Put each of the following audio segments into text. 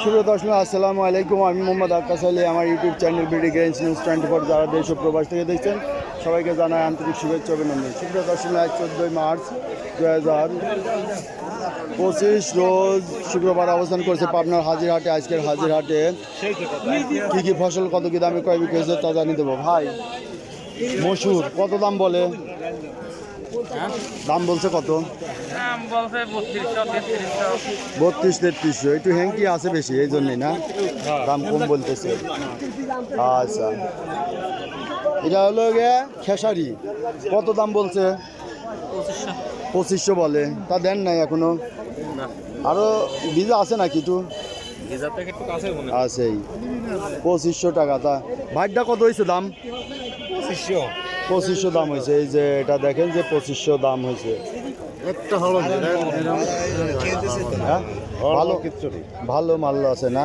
সুপ্রিয় দর্শক আসসালামু আলাইকুম। আমি মোহাম্মদ আক্কাস আলী। আমার YouTube channel BD Grange news 24 যারা দেশ ও প্রবাস থেকে দেখছেন সবাইকে জানাই আন্তরিক শুভেচ্ছা অভিনন্দন। সুপ্রিয় দর্শক, আজ 14 মার্চ 2025 রোজ শুক্রবার অবস্থান করছে পাবনার হাজিরহাটে। আজকের হাজিরহাটে কী কী ফসল কত কী দামে ক্রয় বিক্রি হয়েছে তা জানিয়ে দেবো। ভাই, মসুর কত দাম বলে? দাম বলছে কত? 32-33। একটু হ্যাংকি আছে বেশি, এই জন্যই না দাম কম বলতেছে। আচ্ছা, এটা হলো গিয়ে খেসারি, কত দাম বলছে? 2500 বলে। তা দেন নাই এখনো? আরো ভিজা আছে নাকি? একটু আছেই। 2500 টাকা। তা ভাইটা কত হয়েছে দাম? 2500 দাম হয়েছে। এই যে এটা দেখেন যে 2500 দাম হয়েছে। হ্যাঁ, ভালো ভালো মাল আছে না?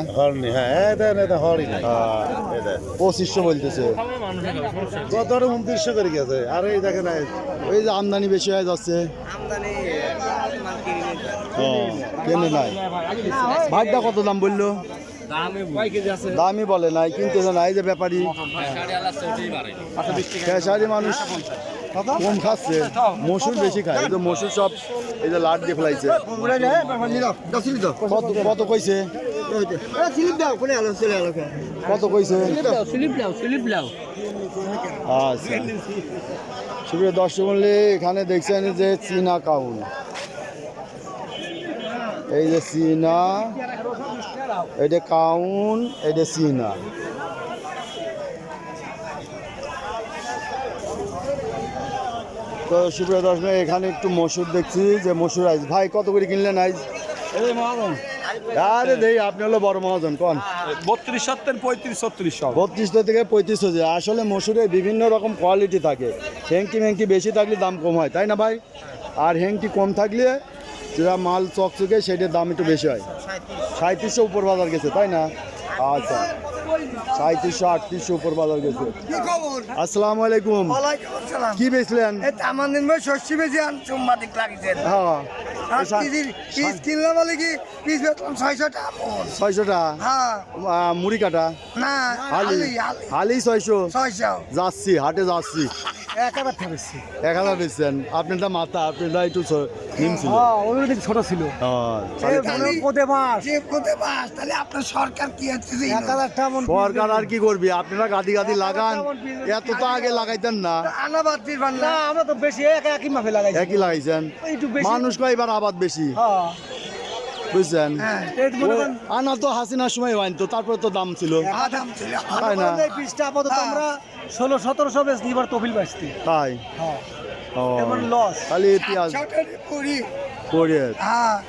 2500 বলতেছে। 2900 করে গেছে। আর এই দেখেন ওই যে আমদানি বেশি হয়ে যাচ্ছে, কেনে নাই। ভাইটা কত দাম বললো? দামই বলে নাই, কিনতেছে না। এই যে ব্যাপারী খেসারি মানুষ কম খাচ্ছে, মসুর বেশি খায়। এই যে মসুর সব এই যে লাট দিয়ে ফেলাইছে। কত কইছে? কত কইছে? আচ্ছা, সুপ্রিয় দর্শক মণ্ডলী, এখানে দেখছেন যে চীনা কাউন। এই যে চীনা, এটা কাউন, এটা চীনা। তো সুপ্রিয় দর্শক, এখানে একটু মসুর দেখছি যে মসুর আইস। ভাই, কত করে কিনলেন আইস? আরে দেই, আপনি হলো বড় মহাজন। কোন 32, 35, 36 32 থেকে 35 হচ্ছে। আসলে মসুরের বিভিন্ন রকম কোয়ালিটি থাকে। হেংকি বেশি থাকলে দাম কম হয়, তাই না ভাই? আর হেংকি কম থাকলে যেটা মাল চকচকে সেটার দাম একটু বেশি হয়। 3700 উপর বাজার গেছে, তাই না? আচ্ছা, 3700-3800 উপর বাজার গেছে। আসসালামু আলাইকুম। কি বেচলেন? হ্যাঁ, মুড়ি কাটা হালি 600 যাচ্ছি হাটে যাচ্ছি। 1000 বেচছেন? আপনারটা মাথা, আপনারটা একটু নিমছিল, ছোট ছিল। সরকার আর কি করবি? আপনারা গাদি লাগান, এত তো আগে লাগাইতেন না। আমরা তো বেশি একই মাপে লাগাইছি। একই লাগাইছেন। মানুষ কয় এবার আবাদ বেশি, বুঝছেন? আনা তো হাসিনার সময় হয়নি তো, তারপরে তো দাম ছিল, তাই না? আমরা 1600-1700 বেশি, এবার তহবিল বাঁচতে। তাই লস খালি পেঁয়াজ করে।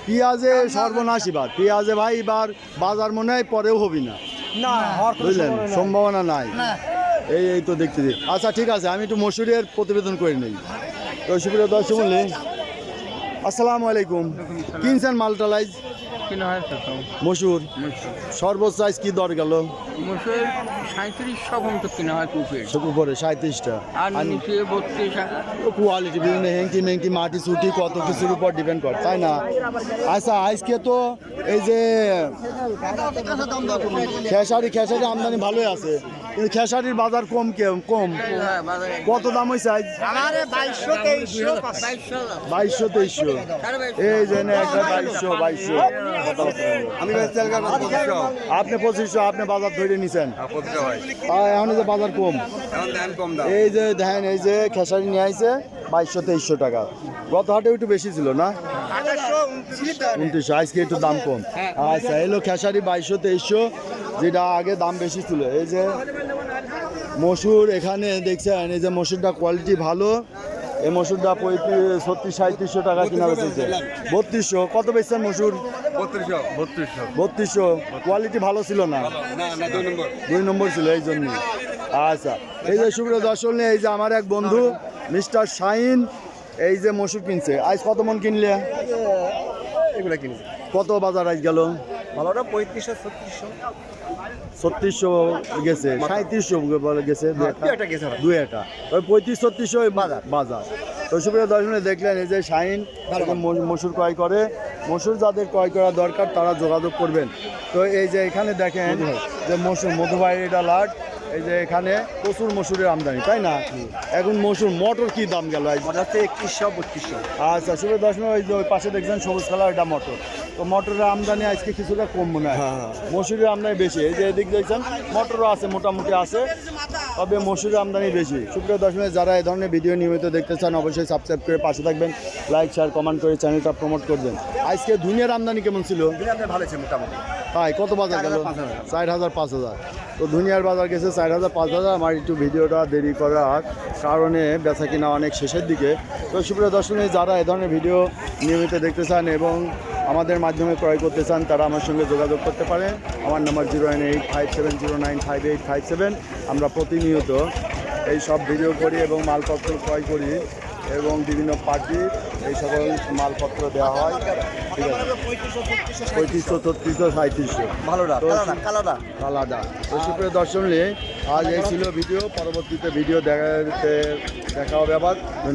পেঁয়াজে সর্বনাশী বাদ। পেঁয়াজে ভাই এবার বাজার মনে হয় পরেও হবি না, বুঝলেন? সম্ভাবনা নাই। এই তো দেখতেছি। আচ্ছা, ঠিক আছে, আমি একটু মসুরের প্রতিবেদন করে নেই। তো সুপ্রিয় দর্শক মণ্ডলী, আসসালামু আলাইকুম। কিনছেন মালটালাইজ মসুর? সর্বোচ্চ সাইজ কি দর গেল? 3700 উপরে 37টা। কোয়ালিটি বিভিন্ন হেংকি মাটি চুটি কত কিছুর উপর ডিপেন্ড করে, তাই না? আচ্ছা, আজকে তো এই যে খেসারি আমদানি ভালোই আছে, কিন্তু খেসারির বাজার কম। কত দাম হয়েছে আজ? 2200-2300। এই যে একটা 2200। আপনি 2500, আপনি বাজার ধরে নিছেন। এখন যে বাজার কম, এই যে দেখেন, এই যে খেসারি নিয়ে আইছে 2200-2300 টাকা। গত হাটে একটু বেশি ছিল না, 2900। আজকে একটু দাম কম। আচ্ছা, এলো খেসারি 2200-2300, যেটা আগে দাম বেশি ছিল। এই যে মসুর এখানে দেখছেন, এই যে মসুরটা কোয়ালিটি ভালো। এই মসুরটা 3600-3700 টাকা কিনা বেচেছে। 3200। কত বেচছেন মসুর? 3200। কোয়ালিটি ভালো ছিল না, 2 নম্বর ছিল, এই জন্য। আচ্ছা, এই যে সুপ্রিয় দর্শক, এই যে আমার এক বন্ধু মিস্টার শাহিন এই যে মসুর কিনছে। আজ কত মন কিনলে? এগুলা কিনছি। কত বাজার আজ গেল? ভালোটা 3500-3600। 3600 গেছে, 3700 গেছে, 2 একটা। ওই 35-3600 বাজার। তো তো সুপ্রিয় দর্শনে দেখলেন এই যে শাহিন মসুর ক্রয় করে, মসুর যাদের ক্রয় করা দরকার তারা যোগাযোগ করবেন। তো এই যে এখানে দেখেন যে মসুর মধুবাই এটা লাট, এই যে এখানে প্রচুর মসুরের আমদানি, তাই না? এখন মসুর মটর কি দাম গেল? 2100-3200। আচ্ছা সুপ্রিয় দর্শক, ওই যে ওই পাশে দেখছেন সবুজ কালার, এটা মটর। তো মটরের আমদানি আজকে কিছুটা কম মনে হয়, মসুরের আমদানি বেশি। এই যে এদিক দেখছেন মটরও আছে, মোটামুটি আছে, তবে মসুরের আমদানি বেশি। সুপ্রিয় দর্শক, যারা এই ধরনের ভিডিও নিয়মিত দেখতে চান অবশ্যই সাবস্ক্রাইব করে পাশে থাকবেন, লাইক শেয়ার কমেন্ট করে চ্যানেলটা প্রমোট করবেন। আজকে দুনিয়ার আমদানি কেমন ছিল? ভালো আছে মোটামুটি। তাই কত বাজার গেল? 4,000-5,000। তো দুনিয়ার বাজার গেছে 4,000-5,000। আমার একটু ভিডিওটা দেরি করার কারণে বেচা কিনা অনেক শেষের দিকে। তো সুপ্রিয় দর্শক, যারা এই ধরনের ভিডিও নিয়মিত দেখতে চান এবং আমাদের মাধ্যমে ক্রয় করতে চান তারা আমার সঙ্গে যোগাযোগ করতে পারেন। আমার নাম্বার 09857095857। আমরা প্রতিনিয়ত এই সব ভিডিও করি এবং মালপত্র ক্রয় করি এবং বিভিন্ন পার্টির এই সকল মালপত্র দেওয়া হয়। ঠিক আছে, 3500-3600-3700 ভালোটা কালাদা। আলাদা। তো সুপ্রিয় দর্শক, আজ এই ছিল ভিডিও, পরবর্তীতে ভিডিও দেখা হবে আবার।